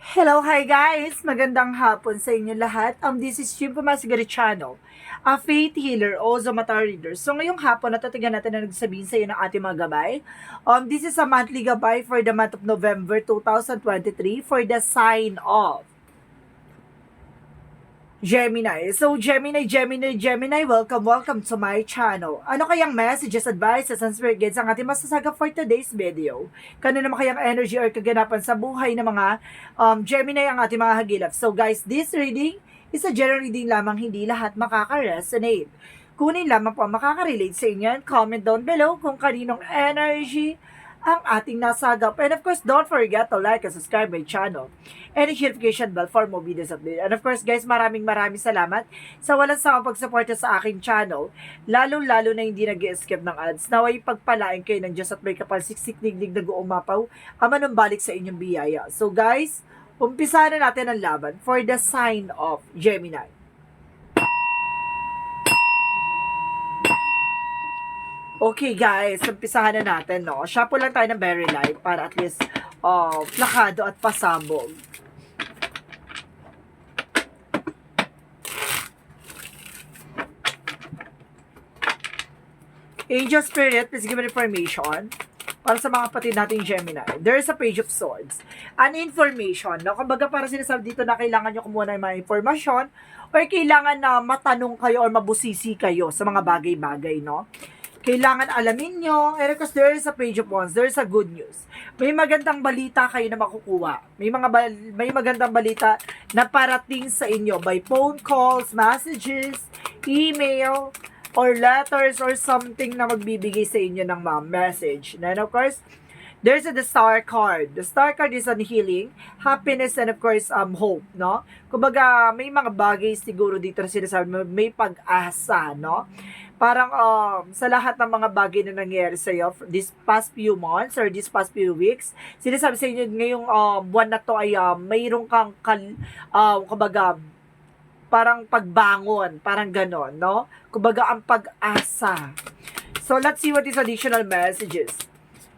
Hello, hi guys! Magandang hapon sa inyo lahat. This is Jim Pumasigarichano, a faith healer o Zamatar reader. So ngayong hapon, natatagan natin na nagsabihin sa iyo ng ating mga gabay. This is a monthly gabay for the month of November 2023 for the sign of Gemini. So, Gemini, welcome to my channel. Ano kayang messages, advices, and spirit guides ang ating masasaga for today's video? Kano naman kayang energy or kaganapan sa buhay ng mga Gemini ang ating mga hagilap? So, guys, this reading is a general reading lamang, hindi lahat makaka-resonate. Kunin lamang po ang makaka-relate sa inyo and comment down below kung kaninong energy ang ating nasagap. And of course, don't forget to like and subscribe my channel and the notification bell for more videos update. And of course, guys, maraming salamat sa walang sawang pagsuporta sa aking channel, lalo-lalo na hindi nag-skip ng ads. Naway pagpalain kayo ng Diyos at may kapal siksik digdig na guumapaw, ama nung balik sa inyong biyaya. So guys, umpisa na natin ang laban for the sign of Gemini. Okay guys, umpisahan na natin, no? Shuffle lang tayo ng very light para at least plakado at pasabog. Angel Spirit, please give me information para sa mga kapatid nating Gemini. There is a Page of Swords. An information, no? Kumbaga para sinasabi dito na kailangan nyo kumuha ng mga informasyon or kailangan na matanong kayo or mabusisi kayo sa mga bagay-bagay, no? Kailangan alamin nyo, and because there is a Page of Wands, there is a good news. May magandang balita kayo na makukuha. May magandang balita na parating sa inyo by phone calls, messages, email, or letters, or something na magbibigay sa inyo ng message. And of course, there's the Star card. The Star card is on healing, happiness, and of course, hope, no? Kumbaga, may mga bagay siguro dito na sinasabi, may pag-asa, no? Parang sa lahat ng mga bagay na nangyayari sa iyo this past few months or this past few weeks, sinasabi sa inyo ngayong buwan na to ay mayroon kang kumbaga parang pagbangon, parang ganon, no? Kumbaga ang pag-asa. So let's see what is additional messages.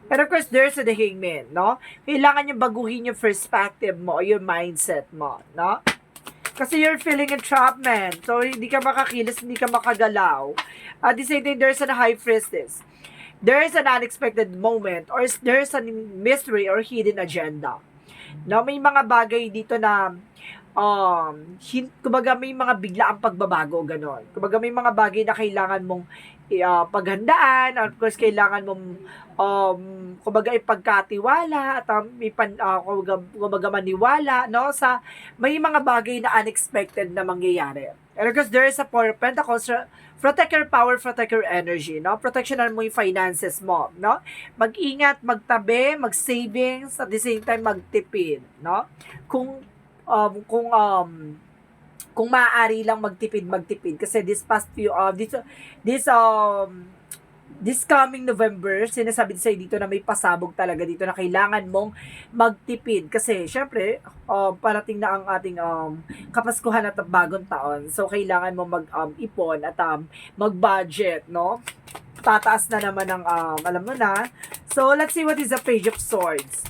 And of course, there's the Hangman, no? Kailangan nyo baguhin yung perspective mo, yung mindset mo, no? Kasi you're feeling entrapment. So, hindi ka makakilos, hindi ka makagalaw. At the same time, there's a High Priestess. There is an unexpected moment or there's a mystery or hidden agenda. No, may mga bagay dito na kumbaga may mga biglaang pagbabago, ganon. Kumbaga may mga bagay na kailangan mong paghandaan, of course kailangan mong kumbaga ipagkatiwala at kumbaga maniwala, no, sa may mga bagay na unexpected na mangyayari. And of course there is a Four of Pentacles, protect your power, protect your energy, no? Protectionan mo yung finances mo, no? Mag-ingat, magtabi, mag-savings, at the same time magtipid, no? Kung maaari lang magtipid kasi this past few this coming November, sinasabi sa dito na may pasabog talaga dito na kailangan mong magtipid kasi syempre parating na ang ating Kapaskuhan at bagong taon. So kailangan mo mag-ipon at mag-budget, no? Tataas na naman ang alam mo na. So let's see what is the Page of Swords.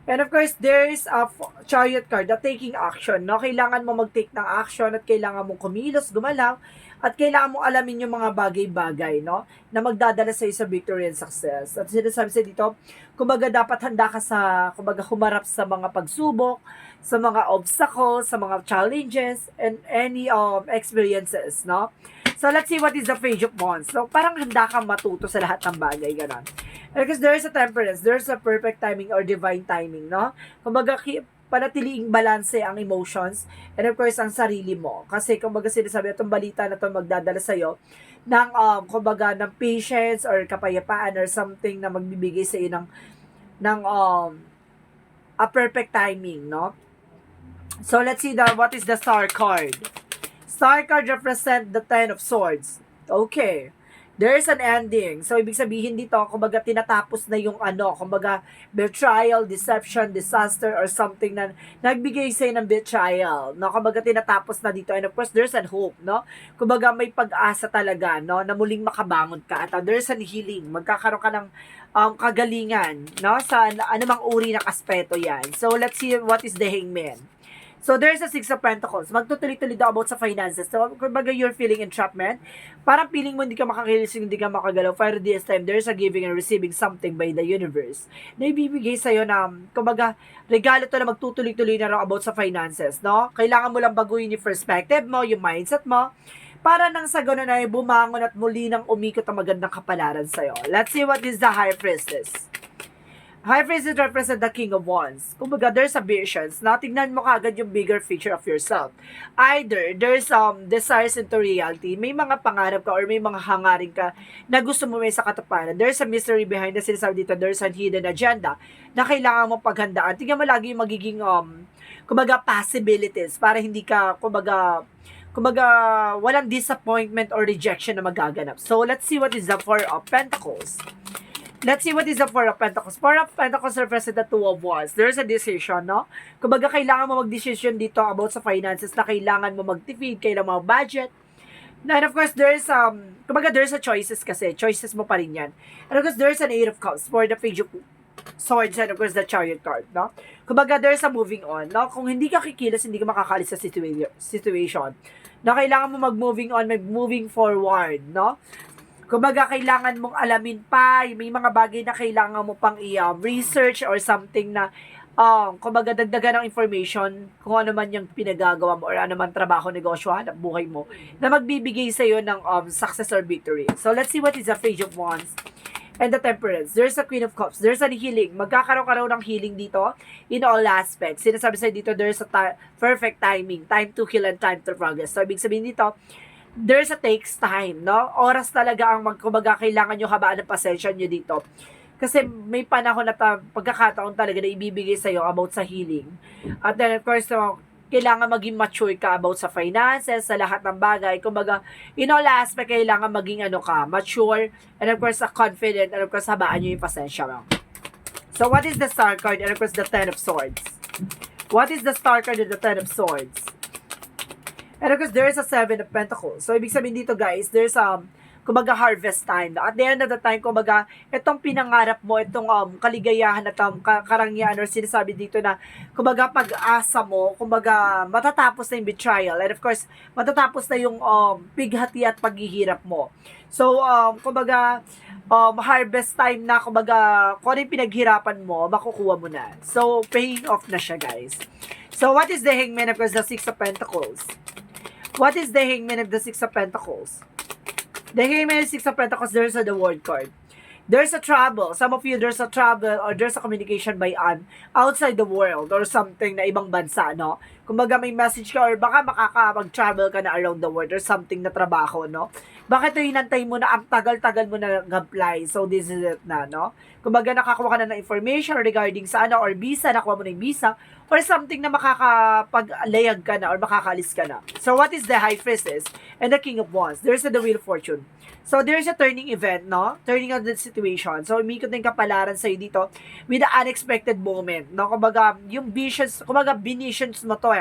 And of course, there is a Chariot card, the taking action, no? Kailangan mo mag-take ng action at kailangan mong kumilos, gumalaw, at kailangan mo alamin yung mga bagay-bagay, no? Na magdadala sa iyo sa victory and success. At sinasabi sa dito, kumbaga dapat handa ka sa, kumbaga humarap sa mga pagsubok, sa mga obstacles, sa mga challenges, and any experiences, no? So, let's see what is the Page of Wands. So, parang handa kang matuto sa lahat ng bagay, gano'n. Because there is a temperance, there is a perfect timing or divine timing, no? Kumbaga, panatiliing balanse ang emotions and of course, ang sarili mo. Kasi, kumbaga, sinasabi itong balita na ito magdadala sa'yo ng, kumbaga, ng patience or kapayapaan or something na magbibigay sa iyo ng a perfect timing, no? So, let's see what is the Star card. Star card represent the Ten of Swords. Okay. There's an ending. So, ibig sabihin dito, kumbaga tinatapos na yung kumbaga betrayal, deception, disaster, or something na nagbigay sa'yo ng betrayal. No? Kumbaga tinatapos na dito. And of course, there's an hope, no? Kumbaga may pag-asa talaga, no? Na muling makabangon ka. At there's an healing. Magkakaroon ka ng kagalingan, no? Sa anumang uri ng aspeto yan. So, let's see what is the hangman. So, there's a Six of Pentacles. Magtutuloy-tuloy daw about sa finances. So, kumbaga you're feeling entrapment. Parang feeling mo hindi ka makakilis, hindi ka makagalaw. Pero this time, there's a giving and receiving something by the universe. Na ibibigay sa'yo na, kumbaga, regalo to na magtutuloy-tuloy na raw about sa finances, no? Kailangan mo lang baguhin yung perspective mo, yung mindset mo, para nang sa ganun ay bumangon at muli nang umikot ang magandang kapalaran sa'yo. Let's see what is the High Priestess. High Priestess represent the King of Wands. Kumbaga, there's a visions. Tingnan mo kagad yung bigger picture of yourself. Either, there's desires into reality. May mga pangarap ka or may mga hangarin ka na gusto mo may sa katuparan. There's a mystery behind the sinasabi dito. There's a hidden agenda na kailangan mo paghandaan. Tingnan mo lagi yung magiging, kumbaga, possibilities para hindi ka, kumbaga, walang disappointment or rejection na magaganap. So, let's see what is the Four of Pentacles. Let's see what is the Four of Pentacles. Four of Pentacles represent the Two of Wands. There's a decision, no? Kumbaga, kailangan mo mag-decision dito about sa finances na kailangan mo mag-tipid, kailangan mo budget. And of course, there's a choices kasi. Choices mo pa rin yan. And of course, there's an Eight of Cups for the Page of Swords and of course, the Chariot card, no? Kumbaga, there's a moving on, no? Kung hindi ka kikilos, hindi ka makakalis sa situation. Na kailangan mo mag-moving on, mag-moving forward, no? Kumbaga, kailangan mong alamin pa, may mga bagay na kailangan mo pang i-research or something na, kumbaga, dagdagan ng information kung ano man yung pinagagawa mo or ano man trabaho, negosyo, hanap buhay mo, na magbibigay sa'yo ng success or victory. So, let's see what is the Page of Wands and the Temperance. There's a Queen of Cups. There's a healing. Magkakaroon ka raw ng healing dito in all aspects. Sinasabi sa'yo dito, there's a perfect timing. Time to heal and time to progress. So, ibig sabihin dito, there's a takes time, no? Oras talaga ang kumbaga, kailangan nyo habaan ng pasensya nyo dito. Kasi may panahon na pagkakataon talaga na ibibigay sa'yo about sa healing. At then, of course, kailangan maging mature ka about sa finances, sa lahat ng bagay. Kumbaga, in all aspect, kailangan maging mature, and of course, confident, and of course, habaan nyo yung pasensya mo. So, what is the Star card? And of course, the Ten of Swords. What is the Star card and the Ten of Swords? And of course, there is a Seven of Pentacles. So, ibig sabihin dito, guys, there's kumbaga, harvest time. At the end of the time, kumbaga, itong pinangarap mo, itong kaligayahan at karangyaan, or sinasabi dito na, kumbaga, pag-asa mo, kumbaga, matatapos na yung betrayal. And of course, matatapos na yung pighati at paghihirap mo. So, kumbaga, harvest time na, kumbaga, kung ano yung pinaghirapan mo, makukuha mo na. So, paying off na siya, guys. So, what is the Hangman? Of course, the Six of Pentacles. What is the Hangman of the Six of Pentacles? The Hangman of the Six of Pentacles, there's the World card. There's a travel. Some of you, there's a travel or there's a communication by outside the world or something na ibang bansa, no? Kumbaga may message ka or baka makakapag-travel ka na around the world or something na trabaho, no? Bakit ito hinantay mo na ang tagal-tagal mo na nag-apply? So, this is it na, no? Kumbaga nakakuha ka na ng information regarding sa or visa, nakuha mo na yung visa, or something na makakapag-layag ka na or makakalis ka na. So, what is the High Priestess and the King of Wands? There's the Wheel of Fortune. So, there's a turning event, no? Turning of the situation. So, umikot na yung kapalaran sa'yo dito with the unexpected moment, no? Kumbaga, yung visions, kumbaga, binitions mo to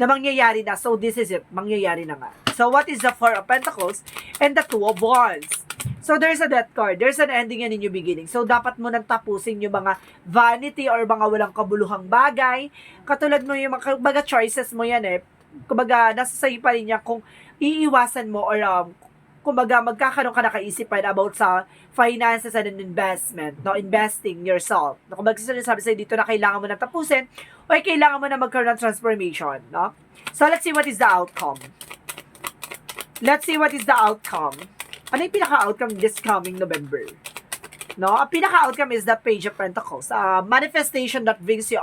na mangyayari na. So, this is it. Mangyayari na nga. So, what is the Four of Pentacles and the Two of Wands? So, there's a death card. There's an ending and a new beginning. So, dapat mo nang tapusin yung mga vanity or mga walang kabuluhang bagay. Katulad mo yung mga choices mo yan Kumbaga, nasa sa'yo pa rin yan kung iiwasan mo or kumbaga, magkakaroon ka na kaisipan about sa finances and investment, no? Investing yourself. No? Kumbaga, sinasabi sa'yo dito na kailangan mo na tapusin o kailangan mo na magkaroon ng transformation, no? So, let's see what is the outcome. Let's see what is the outcome. Ano yung pinaka-outcome this coming November? No? Ang pinaka-outcome is the Page of Pentacles. Manifestation that brings you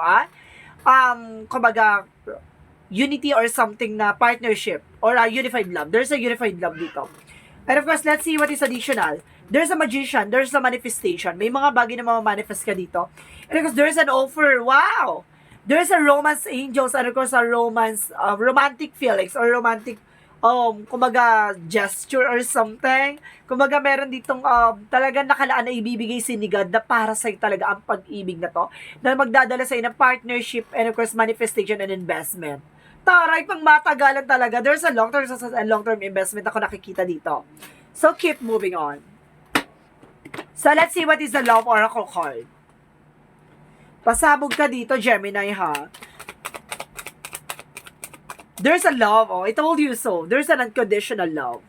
kumbaga, unity or something na partnership or unified love. There's a unified love dito. And of course, let's see what is additional. There's a magician. There's a manifestation. May mga bagay na mamamanifest ka dito. And of course, there's an offer. Wow! There's a romance angels. And of course, a romantic feelings or romantic, kumbaga, gesture or something. Kumbaga, meron ditong talagang nakalaan na ibibigay si ni God na para sa'yo talaga ang pag-ibig na to. Na magdadala sa'yo ng partnership and of course, manifestation and investment. Taray, pang matagalan talaga. There's a long-term investment ako nakikita dito. So, keep moving on. So, let's see what is the love oracle card. Pasabog ka dito, Gemini, ha? There's a love, oh, I told you so. There's an unconditional love.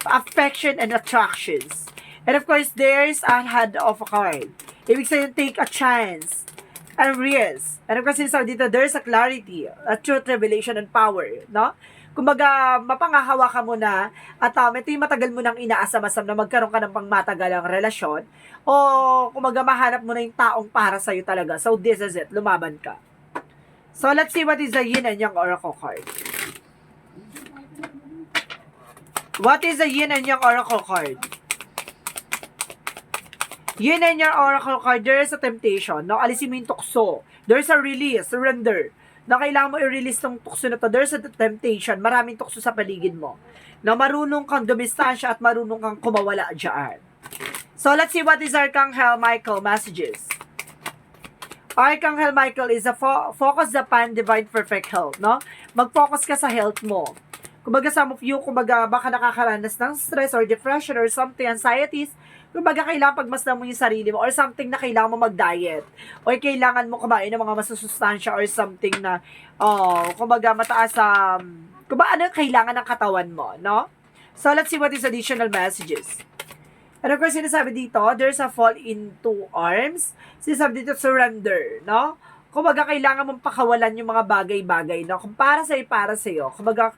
Affection and attractions. And of course, there's a hand of a card. Ibig sabihin, take a chance. And risk. And of course, sinasabi dito, there's a clarity, a truth, revelation, and power, no? Kumbaga, mapangahawa ka mo na at ito yung matagal mo nang inaasam-asam na magkaroon ka ng pangmatagalang relasyon o kumbaga mahanap mo na yung taong para sa'yo talaga. So, this is it. Lumaban ka. So, let's see what is the yin and yang oracle card. What is the yin and yang oracle card? Yin and yang oracle card, there is a temptation. No? Alisin mo yung tukso. There's a release, surrender. Na kailangan mo i-release tong tukso na to. There's a temptation. Maraming tukso sa paligid mo. Na marunong kang dumistansya at marunong kang kumawala dyan. So, let's see what is Archangel Michael messages. Archangel Michael is a focus upon divine perfect health, no? Mag-focus ka sa health mo. Kumbaga, some of you, kumbaga, baka nakakaranas ng stress or depression or something, anxieties. Kumbaga, kailangan pagmasdan mo yung sarili mo or something na kailangan mo mag-diet or kailangan mo kumain ng mga masusustansya or something na, kumbaga, mataas sa, kumbaga, ano kailangan ng katawan mo, no? So, let's see what is additional messages. And of course, sinasabi dito, there's a fall into arms. Sinasabi dito, surrender, no? Kumbaga, kailangan mong pakawalan yung mga bagay-bagay, no? Kung para sa'yo. Kumbaga,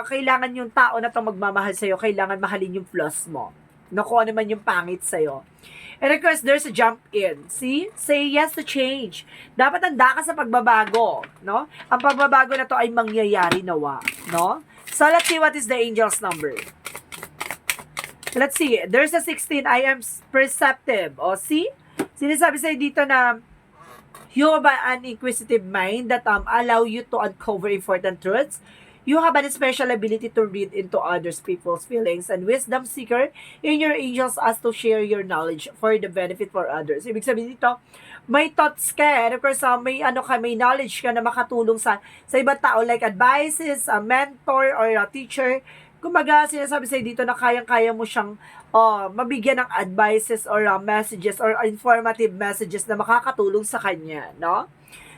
kailangan yung tao na itong magmamahal sa'yo, kailangan mahalin yung flaws mo. No, kung ano man yung pangit sa'yo. And of course, there's a jump in. See? Say yes to change. Dapat handa ka sa pagbabago, no? Ang pagbabago na to ay mangyayari nawa, no? So, let's see what is the angel's number. Let's see. There's a 16. I am perceptive. O, see? Sinasabi sa'yo dito na you have an inquisitive mind that allow you to uncover important truths. You have a special ability to read into others people's feelings and wisdom seeker in your angels as to share your knowledge for the benefit for others. Ibig sabihin dito, may thoughts ka, and of course, may knowledge ka na makatulong sa ibang tao like advices, a mentor or a teacher. Kumbaga, sinasabi sa'yo dito na kayang-kaya mo siyang mabigyan ng advices or messages or informative messages na makakatulong sa kanya, no?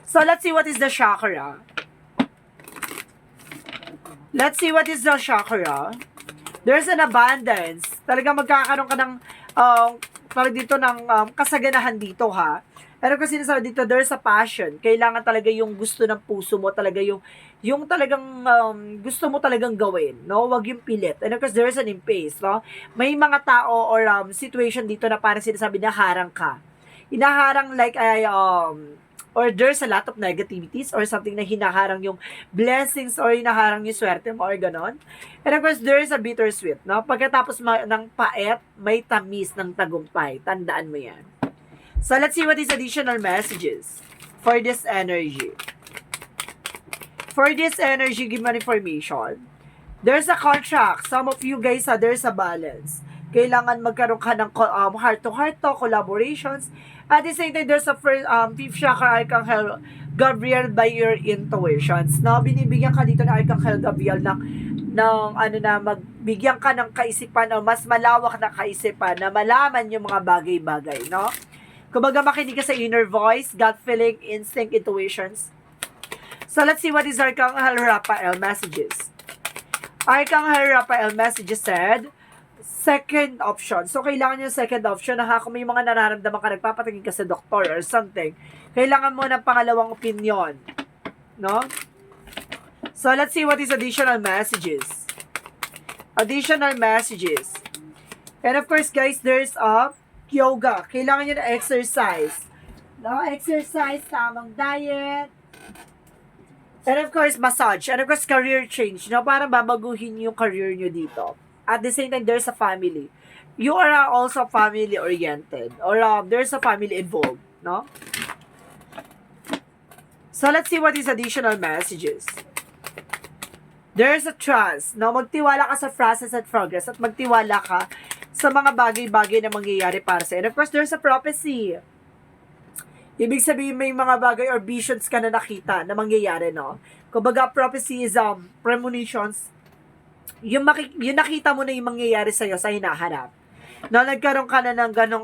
So, let's see what is the chakra. Let's see what is the chakra. There's an abundance. Talagang magkakaroon ka ng parang dito ng kasaganahan dito, ha. Pero kasi sinasabi dito, there's a passion. Kailangan talaga yung gusto ng puso mo, talaga yung talagang gusto mo talagang gawin, no? Wag yung pilit. And of course, there's an impasse, no? May mga tao or situation dito na parang sinasabi na harang ka. Inaharang like or there's a lot of negativities or something na hinaharang yung blessings or hinaharang yung swerte mo or ganon. And of course, there is a bittersweet, no? Pagkatapos ng paet, may tamis ng tagumpay. Tandaan mo yan. So, let's see what is additional messages for this energy. For this energy, give me information. There's a contract. Some of you guys, there's a balance. Kailangan magkaroon ka ng heart-to-heart collaborations. At the same time, there's a fifth chakra Archangel Gabriel by your intuitions. No? Binibigyan ka dito ng Archangel Gabriel magbigyan ka ng kaisipan o mas malawak na kaisipan na malaman yung mga bagay-bagay, no? Kumbaga makinig ka sa inner voice, gut feeling, instinct, intuitions. So, let's see what is Archangel Raphael messages. Archangel Raphael messages said, second option. So, kailangan yung second option na kung may mga nararamdaman ka, nagpapatingin ka sa doktor or something, kailangan mo ng pangalawang opinion. No? So, let's see what is additional messages. Additional messages. And of course, guys, there's yoga. Kailangan nyo na exercise. No? Exercise, tamang diet. And of course, massage. And of course, career change. No? Para babaguhin yung career nyo dito. At the same time, there's a family. You are also family-oriented. Or there's a family involved. No? So, let's see what is additional messages. There's a trust. No? Magtiwala ka sa process at progress. At magtiwala ka sa mga bagay-bagay na mangyayari para sa. And of course, there's a prophecy. Ibig sabihin, may mga bagay or visions ka na nakita na mangyayari, no? Kumbaga, prophecy is premonitions. Yung nakita mo na yung mangyayari sa'yo sa hinaharap. No, nagkaroon ka na ng ganong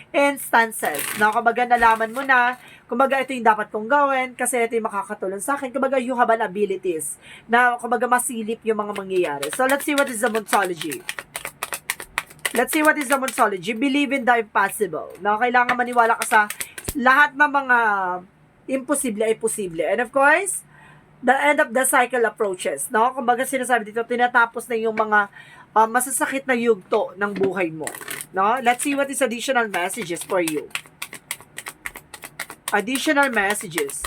instances. No, kumbaga nalaman mo na, kumbaga ito yung dapat kong gawin kasi ito yung makakatulong sa akin. Kumbaga you have an abilities na kumbaga masilip yung mga mangyayari. So let's see what is the Monsology. Let's see what is the Monsology. Believe in the impossible. No, kailangan maniwala ka sa lahat ng mga imposible ay posible. And of course, the end of the cycle approaches. No, kumbaga sinasabi dito, tinatapos na yung mga masasakit na yugto ng buhay mo. No, let's see what is additional messages for you. Additional messages.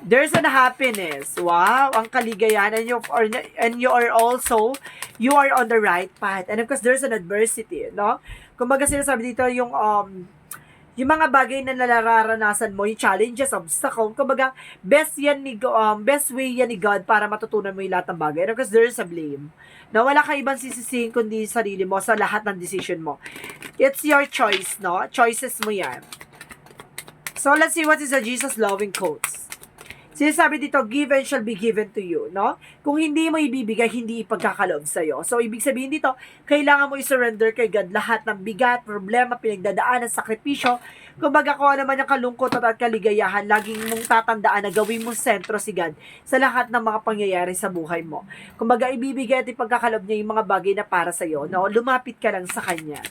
There's an happiness. Wow, ang kaligayahan, and you are also, you are on the right path. And of course, there's an adversity, no? Kumbaga sinasabi dito yung mga bagay na nararanasan mo, yung challenges, obstacle, kumbaga best way yan ni God para matutunan mo yung lahat ng bagay. And of course, there's a blame. Na wala kang ibang sisisihin kundi sarili mo sa lahat ng decision mo. It's your choice, no? Choices mo yan. So, let's see what is the Jesus loving quotes. Sinasabi dito, given shall be given to you, no? Kung hindi mo ibibigay, hindi ipagkakaloob sa'yo. So, ibig sabihin dito, kailangan mo i-surrender kay God lahat ng bigat, problema, pinagdadaanan, sakripisyo. Kumbaga kung ano man yung kalungkot at kaligayahan, laging mong tatandaan na gawin mong sentro si God sa lahat ng mga pangyayari sa buhay mo. Kumbaga, ibibigay at ipagkakaloob niya yung mga bagay na para sa'yo, no? Lumapit ka lang sa Kanya.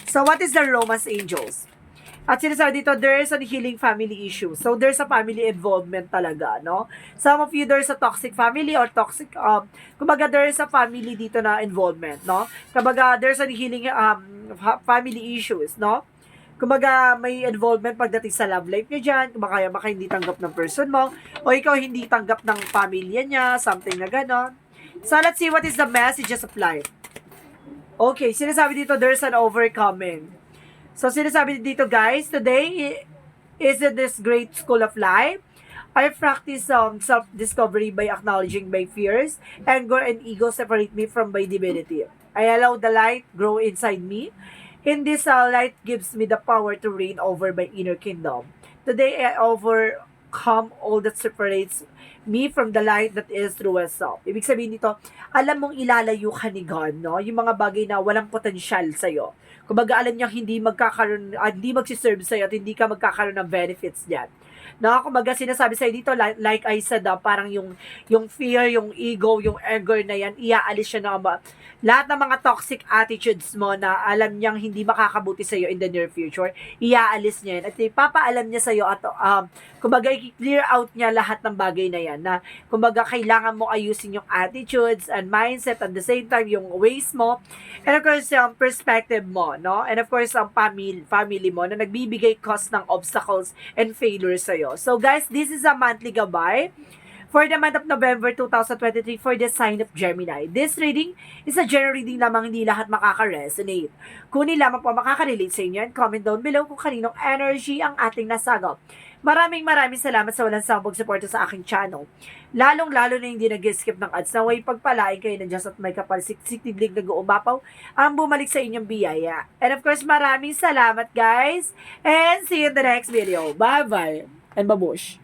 So, what is the Romance Angels? At sinasabi dito, there's a healing family issue. So, there's a family involvement talaga, no? Some of you, there's a toxic family or toxic, kumbaga, there's a family dito na involvement, no? Kumbaga, there's a healing family issues, no? Kumbaga, may involvement pagdating sa love life niya dyan, kumbaga, baka hindi tanggap ng person mo, o ikaw hindi tanggap ng pamilya niya, something na gano'n. So, let's see what is the messages of life. Okay, sinasabi dito, there's an overcoming. So, sinasabi dito, guys, today is in this great school of life. I practice self-discovery by acknowledging my fears, anger, and ego separate me from my divinity. I allow the light grow inside me. In this light gives me the power to reign over my inner kingdom. Today, I overcome all that separates me from the light that is true self. Ibig sabihin dito, alam mong ilalayo ka ni God, no? Yung mga bagay na walang potensyal sa'yo. Kumbaga, alam niya hindi magsiserve sa'yo at hindi ka magkakaroon ng benefits diyan. No, kumbaga sinasabi sa'yo dito, like I said, parang yung fear, yung ego, yung anger na yan, iaalis siya na lahat ng mga toxic attitudes mo na alam niyang hindi makakabuti sa'yo in the near future, iaalis niya yan. At ipapaalam niya sa'yo at kumbaga i-clear out niya lahat ng bagay na yan na kumbaga kailangan mo ayusin yung attitudes and mindset at the same time yung ways mo and of course yung perspective mo, no? And of course ang family mo na nagbibigay cause ng obstacles and failures sa'yo. So guys, this is a monthly gabay for the month of November 2023 for the sign of Gemini. This reading is a general reading lamang, hindi lahat makaka-resonate. Kunin lamang po makaka-relate sa inyo and comment down below kung kaninong energy ang ating nasagap. Maraming salamat sa walang sambog suporta sa aking channel. Lalong-lalo na hindi nag-skip ng ads na way pagpalain kayo ng Diyos at may kapalsiksik-tiglig nag-uumapaw ang bumalik sa inyong biyaya. And of course, maraming salamat guys and see you in the next video. Bye-bye and babush!